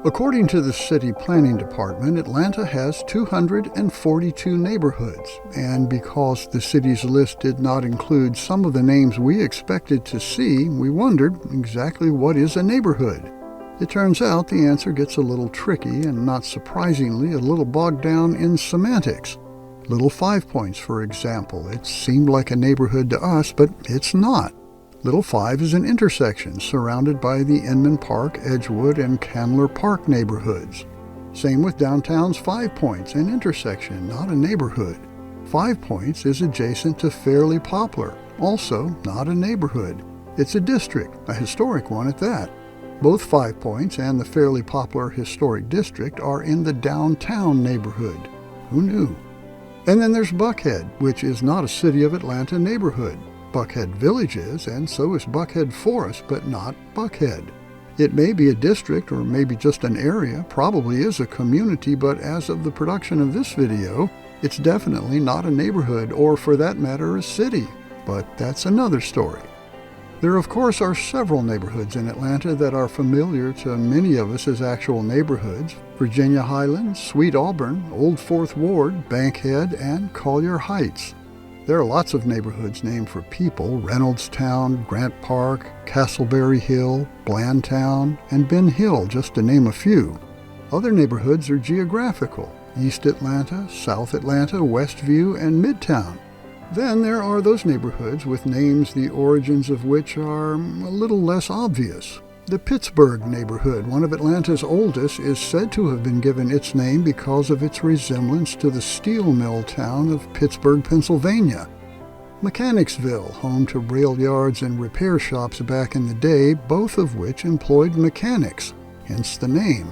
According to the City Planning Department, Atlanta has 242 neighborhoods, and because the city's list did not include some of the names we expected to see, we wondered exactly what is a neighborhood. It turns out the answer gets a little tricky and, not surprisingly, a little bogged down in semantics. Little 5 Points, for example. It seemed like a neighborhood to us, but it's not. Little 5 is an intersection surrounded by the Inman Park, Edgewood, and Candler Park neighborhoods. Same with downtown's 5 Points, an intersection, not a neighborhood. 5 Points is adjacent to Fairly Poplar, also not a neighborhood. It's a district, a historic one at that. Both 5 Points and the Fairly Poplar Historic District are in the downtown neighborhood. Who knew? And then there's Buckhead, which is not a City of Atlanta neighborhood. Buckhead Village is, and so is Buckhead Forest, but not Buckhead. It may be a district or maybe just an area, probably is a community, but as of the production of this video, it's definitely not a neighborhood or, for that matter, a city. But that's another story. There, of course, are several neighborhoods in Atlanta that are familiar to many of us as actual neighborhoods: Virginia Highlands, Sweet Auburn, Old Fourth Ward, Bankhead, and Collier Heights. There are lots of neighborhoods named for people: Reynoldstown, Grant Park, Castleberry Hill, Blandtown, and Ben Hill, just to name a few. Other neighborhoods are geographical: East Atlanta, South Atlanta, Westview, and Midtown. Then there are those neighborhoods with names the origins of which are a little less obvious. The Pittsburgh neighborhood, one of Atlanta's oldest, is said to have been given its name because of its resemblance to the steel mill town of Pittsburgh, Pennsylvania. Mechanicsville, home to rail yards and repair shops back in the day, both of which employed mechanics, hence the name.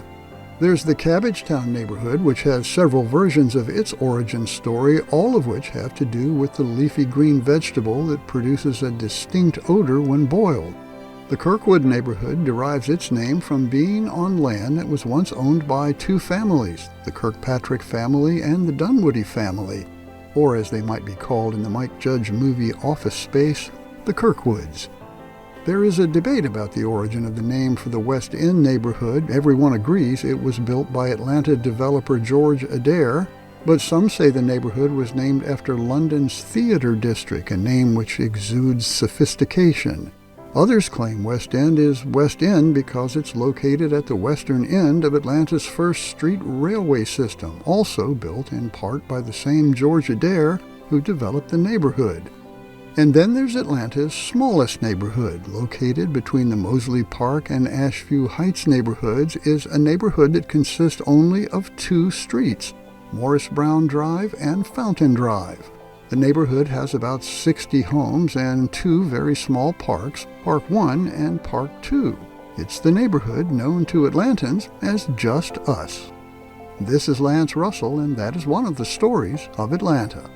There's the Cabbagetown neighborhood, which has several versions of its origin story, all of which have to do with the leafy green vegetable that produces a distinct odor when boiled. The Kirkwood neighborhood derives its name from being on land that was once owned by two families, the Kirkpatrick family and the Dunwoody family, or as they might be called in the Mike Judge movie Office Space, the Kirkwoods. There is a debate about the origin of the name for the West End neighborhood. Everyone agrees it was built by Atlanta developer George Adair, but some say the neighborhood was named after London's Theatre District, a name which exudes sophistication. Others claim West End is West End because it's located at the western end of Atlanta's first street railway system, also built in part by the same George Adair who developed the neighborhood. And then there's Atlanta's smallest neighborhood, located between the Mosley Park and Ashview Heights neighborhoods, is a neighborhood that consists only of two streets, Morris Brown Drive and Fountain Drive. The neighborhood has about 60 homes and two very small parks, Park 1 and Park 2. It's the neighborhood known to Atlantans as Just Us. This is Lance Russell, and that is one of the stories of Atlanta.